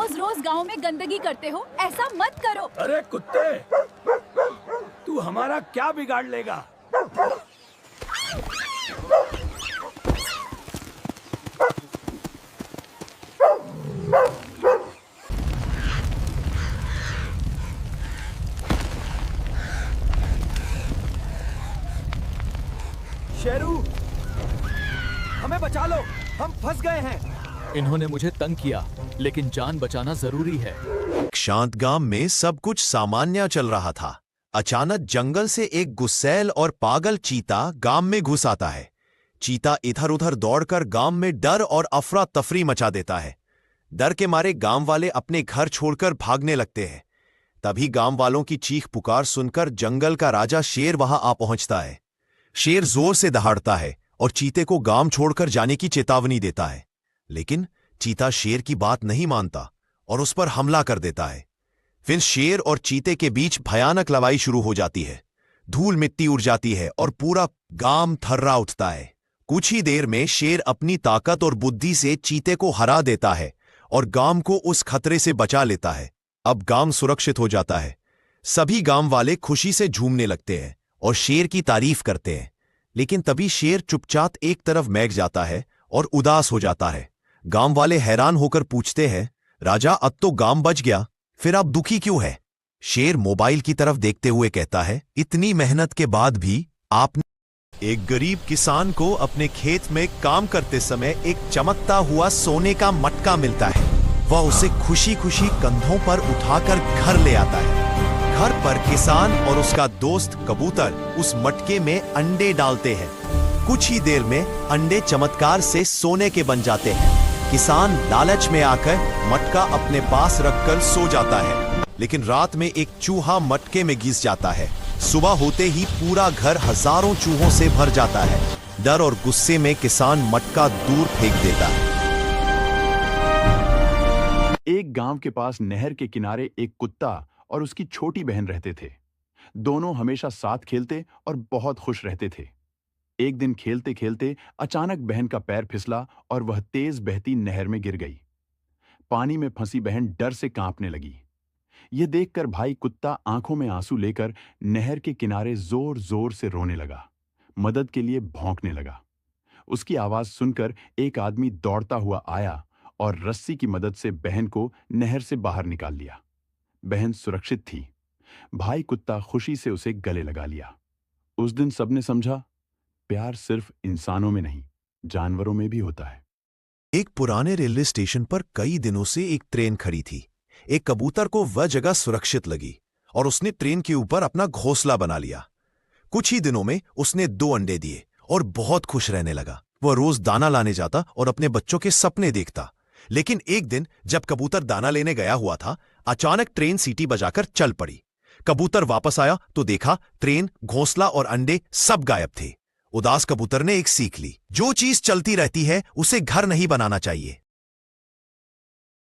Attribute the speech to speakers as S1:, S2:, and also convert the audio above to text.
S1: रोज रोज गांव में गंदगी करते हो, ऐसा मत करो।
S2: अरे कुत्ते, तू हमारा क्या बिगाड़ लेगा?
S3: शेरू, हमें बचा लो, हम फंस गए हैं।
S4: इन्होंने मुझे तंग किया, लेकिन जान बचाना जरूरी है।
S5: शांत गांव में सब कुछ सामान्य चल रहा था। अचानक जंगल से एक गुस्सैल और पागल चीता गांव में घुस आता है। चीता इधर उधर दौड़कर गांव में डर और अफरा तफरी मचा देता है। डर के मारे गांव वाले अपने घर छोड़कर भागने लगते हैं। तभी गांव वालों की चीख पुकार सुनकर जंगल का राजा शेर वहां आ पहुंचता है। शेर जोर से दहाड़ता है और चीते को गांव छोड़कर जाने की चेतावनी देता है, लेकिन चीता शेर की बात नहीं मानता और उस पर हमला कर देता है। फिर शेर और चीते के बीच भयानक लड़ाई शुरू हो जाती है। धूल मिट्टी उड़ जाती है और पूरा गांव थर्रा उठता है। कुछ ही देर में शेर अपनी ताकत और बुद्धि से चीते को हरा देता है और गांव को उस खतरे से बचा लेता है। अब गांव सुरक्षित हो जाता है। सभी गांव वाले खुशी से झूमने लगते हैं और शेर की तारीफ करते हैं। लेकिन तभी शेर चुपचाप एक तरफ मैग जाता है और उदास हो जाता है। गांव वाले हैरान होकर पूछते हैं, राजा, अब तो गांव बच गया, फिर आप दुखी क्यों है? शेर मोबाइल की तरफ देखते हुए कहता है, इतनी मेहनत के बाद भी आपने। एक गरीब किसान को अपने खेत में काम करते समय एक चमकता हुआ सोने का मटका मिलता है। वह उसे खुशी खुशी कंधों पर उठाकर घर ले आता है। घर पर किसान और उसका दोस्त कबूतर उस मटके में अंडे डालते हैं। कुछ ही देर में अंडे चमत्कार से सोने के बन जाते हैं। किसान लालच में आकर मटका अपने पास रखकर सो जाता है, लेकिन रात में एक चूहा मटके में घिस जाता है। सुबह होते ही पूरा घर हजारों चूहों से भर जाता है। डर और गुस्से में किसान मटका दूर फेंक देता है।
S6: एक गांव के पास नहर के किनारे एक कुत्ता और उसकी छोटी बहन रहते थे। दोनों हमेशा साथ खेलते और बहुत खुश रहते थे। एक दिन खेलते खेलते अचानक बहन का पैर फिसला और वह तेज बहती नहर में गिर गई। पानी में फंसी बहन डर से कांपने लगी। यह देखकर भाई कुत्ता आंखों में आंसू लेकर नहर के किनारे जोर जोर से रोने लगा, मदद के लिए भौंकने लगा। उसकी आवाज सुनकर एक आदमी दौड़ता हुआ आया और रस्सी की मदद से बहन को नहर से बाहर निकाल लिया। बहन सुरक्षित थी। भाई कुत्ता खुशी से उसे गले लगा लिया। उस दिन सबने समझा, प्यार सिर्फ इंसानों में नहीं, जानवरों में भी होता है।
S5: एक पुराने रेलवे स्टेशन पर कई दिनों से एक ट्रेन खड़ी थी। एक कबूतर को वह जगह सुरक्षित लगी और उसने ट्रेन के ऊपर अपना घोंसला बना लिया। कुछ ही दिनों में उसने 2 अंडे दिए और बहुत खुश रहने लगा। वह रोज दाना लाने जाता और अपने बच्चों के सपने देखता। लेकिन एक दिन जब कबूतर दाना लेने गया हुआ था, अचानक ट्रेन सीटी बजाकर चल पड़ी। कबूतर वापस आया तो देखा ट्रेन, घोंसला और अंडे सब गायब थे। उदास कबूतर ने एक सीख ली, जो चीज चलती रहती है उसे घर नहीं बनाना चाहिए।